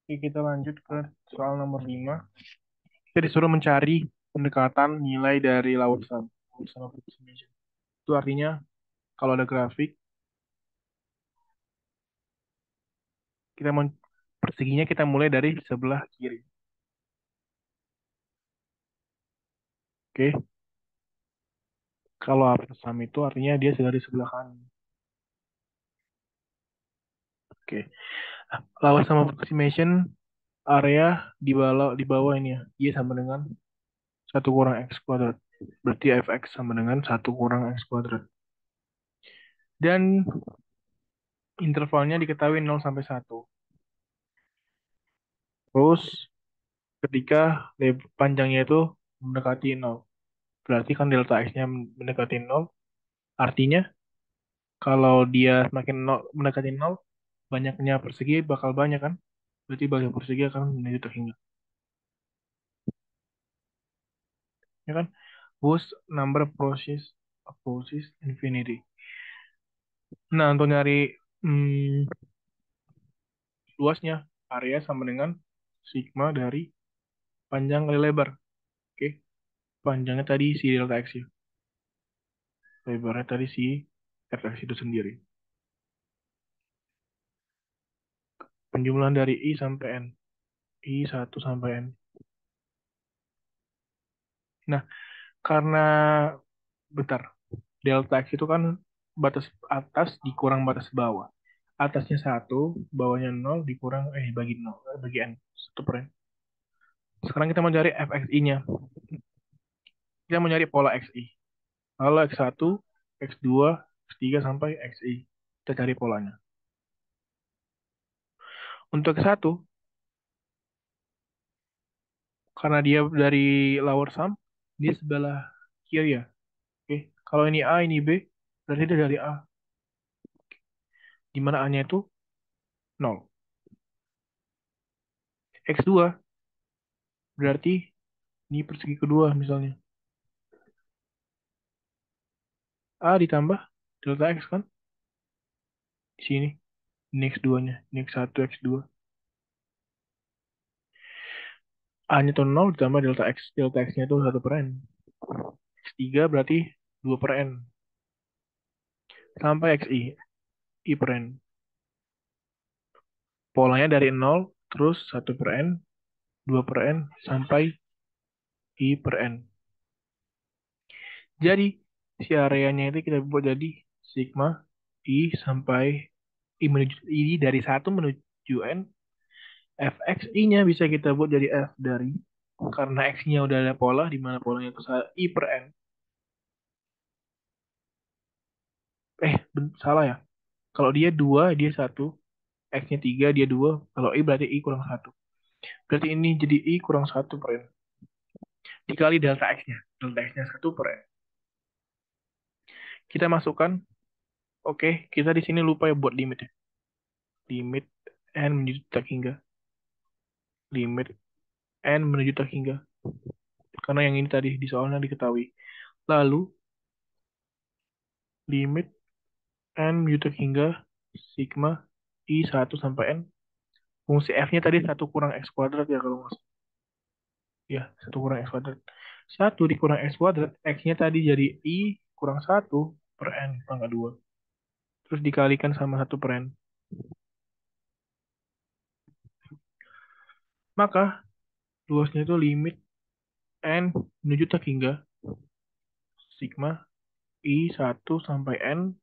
Oke, kita lanjut ke soal nomor 5. Kita disuruh mencari pendekatan nilai dari Lawson. Lawson approximation. Itu artinya kalau ada grafik, kita mau perseginya kita mulai dari sebelah kiri. Oke, kalau upper sum itu artinya dia dari sebelah kanan. Oke, Lawson approximation area di bawah ini ya. Y sama dengan satu kurang X kuadrat. Berarti fx sama dengan satu kurang X kuadrat. Dan intervalnya diketahui 0 sampai 1. Terus ketika panjangnya itu mendekati 0. Berarti kan delta X-nya mendekati 0. Artinya kalau dia semakin 0, mendekati 0, banyaknya persegi bakal banyak kan? Berarti banyak persegi akan menuju terhingga. Ya kan? Whose number approaches infinity. Nah, untuk nyari hmm, luasnya, area sama dengan sigma dari panjang kali lebar. Oke, panjangnya tadi si delta X ya. Lebarnya tadi si fx itu sendiri. Penjumlahan dari I sampai N. I1 sampai N. Nah, karena bentar, delta X itu kan batas atas dikurang batas bawah. Atasnya 1, bawahnya 0, dikurang, bagi 0, bagi N. 1 per N. Sekarang kita mau cari fxi-nya. Kita mau nyari pola xi. Kalau x1, x2, x3 sampai xi. Kita cari polanya. Untuk x1, karena dia dari lower sum, dia sebelah kiri ya. Oke, kalau ini A, ini B, berarti dia dari A. Di mana A-nya itu 0. X2 berarti ini persegi kedua misalnya. A ditambah delta X kan di sini. Ini X2-nya. Ini X1, X2. A-nya itu 0 ditambah delta X. Delta X-nya itu 1 per N. X3 berarti 2 per N. Sampai XI. I per N. Polanya dari 0, terus 1 per N, 2 per N, sampai I per N. Jadi, si areanya itu kita buat jadi sigma I sampai I dari 1 menuju N. Fxi-nya bisa kita buat jadi F dari, karena X-nya udah ada pola, di mana polanya itu I per N. Salah ya. Kalau dia 2 dia 1. X-nya 3 dia 2. Kalau I berarti I kurang 1. Berarti ini jadi I kurang 1 per N. Dikali delta X-nya. Delta X-nya 1 per N. Kita masukkan, oke, kita di sini lupa ya buat limit ya. Limit N menuju tak hingga. Limit N menuju tak hingga. Karena yang ini tadi di soalnya diketahui. Lalu, limit N menuju tak hingga sigma I1 sampai N. Fungsi F-nya tadi 1 kurang X kuadrat ya kalau nggak salah. Ya, 1 kurang X kuadrat. 1 dikurang X kuadrat, X-nya tadi jadi I kurang 1 per N pangkat 2. Terus dikalikan sama 1 per N. Maka, luasnya itu limit N menuju tak hingga sigma I1 sampai N.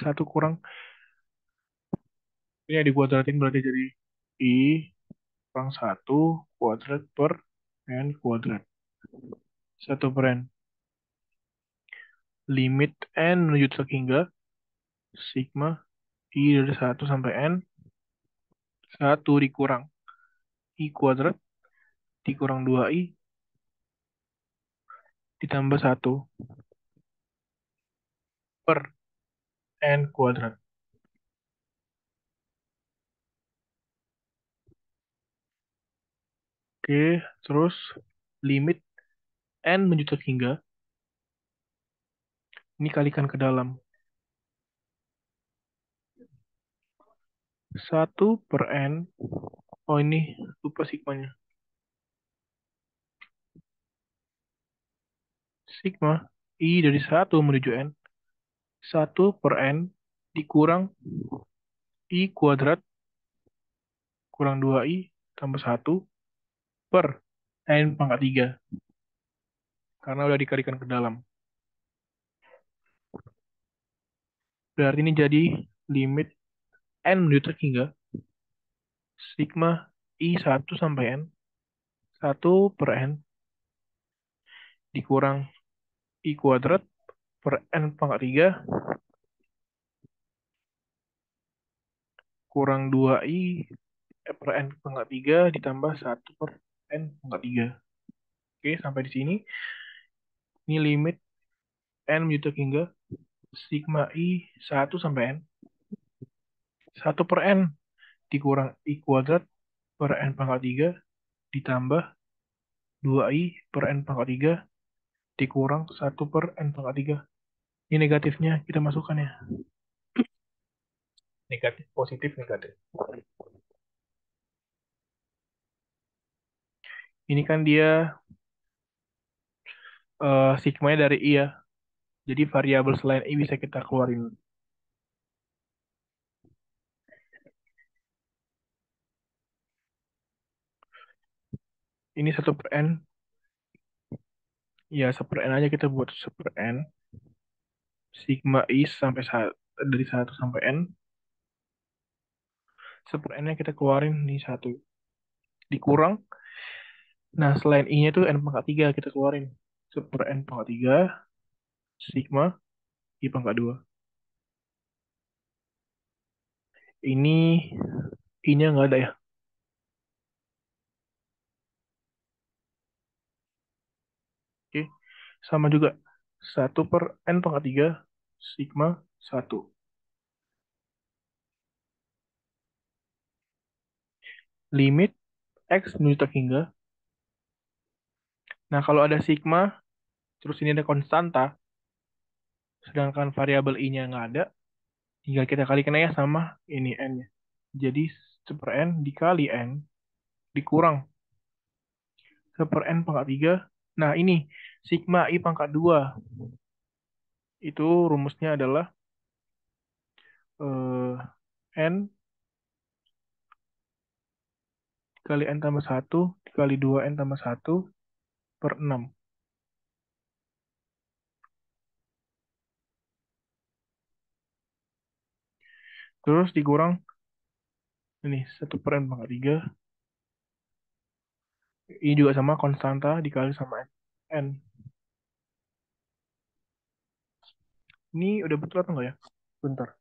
1 kurang, ini ya dikuadratin berarti jadi I kurang 1 kuadrat per N kuadrat. 1 per N. Limit N menuju tak hingga sigma I dari 1 sampai N. 1 dikurang I kuadrat dikurang 2I ditambah 1 per N kuadrat. Oke, terus limit N menuju tak hingga, ini kalikan ke dalam. 1 per N. Oh ini lupa sigmanya. Sigma I dari 1 menuju N. 1 per N dikurang I kuadrat kurang 2I tambah 1 per N pangkat 3. Karena udah dikalikan ke dalam. Berarti ini jadi limit N menuju hingga sigma I1 sampai N. 1 per N dikurang I kuadrat per N pangkat 3 kurang 2I per N pangkat 3 ditambah 1 per N pangkat 3. Oke, sampai di sini. Ini limit N menuju hingga sigma I1 sampai N. 1 per N dikurang I kuadrat per N pangkat 3 ditambah 2I per N pangkat 3 dikurang 1 per N pangkat 3. Ini negatifnya kita masukkan ya. Negatif, positif, negatif. Ini kan dia sigmanya dari I ya. Jadi variabel selain I bisa kita keluarin. Ini 1 per N. Ya, 1 per N aja kita buat 1 per N. Sigma I sampai dari 1 sampai N. 1 per N nya kita keluarin nih 1. Dikurang. Nah, selain I-nya itu N pangkat 3 kita keluarin. 1 per N pangkat 3. Sigma I pangkat 2. Ini I-nya nggak ada ya. Oke. Sama juga. 1 per N pangkat 3. Sigma 1. Limit X menuju hingga. Nah, kalau ada sigma, terus ini ada konstanta, sedangkan variabel I-nya nggak ada, tinggal kita kalikan aja sama ini N-nya. Jadi 1 per N dikali N dikurang 1 per N pangkat 3. Nah, ini sigma I pangkat 2. Itu rumusnya adalah N dikali N tambah 1 dikali 2N tambah 1 per 6. Terus dikurang ini 1 per N pangkat 3. Ini juga sama konstanta dikali sama N. Ini udah betul atau enggak ya? Bentar.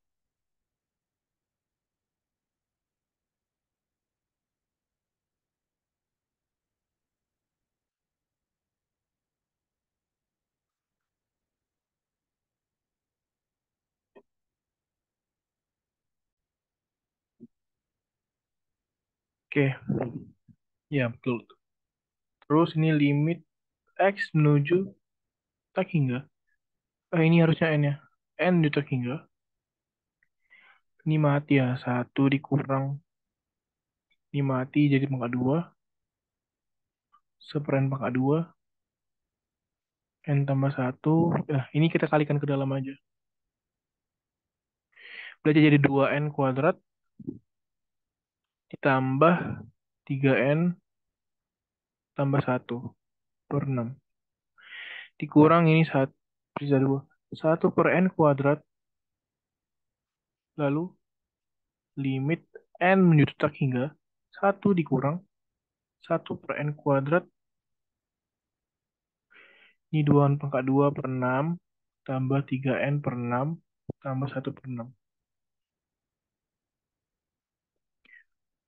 Oke, ya betul. Terus ini limit X menuju tak hingga. Ini harusnya N ya. N menuju tak hingga. Ini mati ya. 1 dikurang. Ini mati jadi pangkat 2. 1 per N pangkat 2. N tambah 1. Nah, ini kita kalikan ke dalam aja. Belajar jadi 2N kuadrat ditambah 3N tambah 1 per 6. Dikurang ini 1, bisa 2. 1 per N kuadrat. Lalu limit N menuju tak hingga 1 dikurang 1 per N kuadrat. Ini 2N pangkat 2 per 6 tambah 3N per 6 tambah 1 per 6.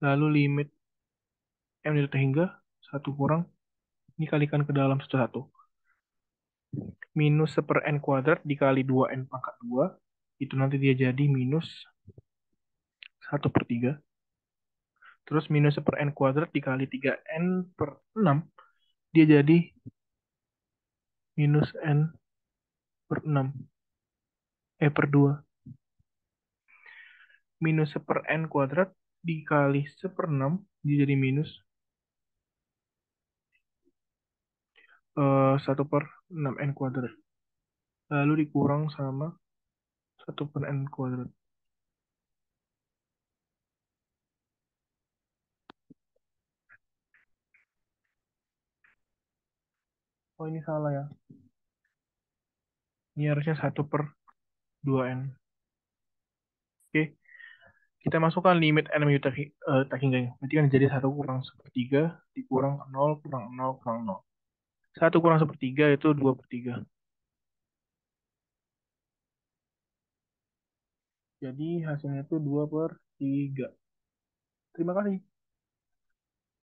Lalu limit M menuju tak hingga 1 kurang. Ini kalikan ke dalam satu-satu. Minus 1 per N kuadrat dikali 2N pangkat 2. Itu nanti dia jadi minus 1 per 3. Terus minus 1 per N kuadrat dikali 3N per 6. Dia jadi minus N per 6. Per 2. Minus 1/n² dikali 1/6 jadi minus 1/6n². Lalu dikurang sama 1/n². Oh ini salah ya. Ini harusnya 1/2n. Oke, kita masukkan limit n menuju taking. Berarti kan jadi 1 kurang 1/3 dikurang 0 kurang 0 kurang 0. 1 kurang 1/3 itu 2/3. Jadi hasilnya itu 2/3. Terima kasih.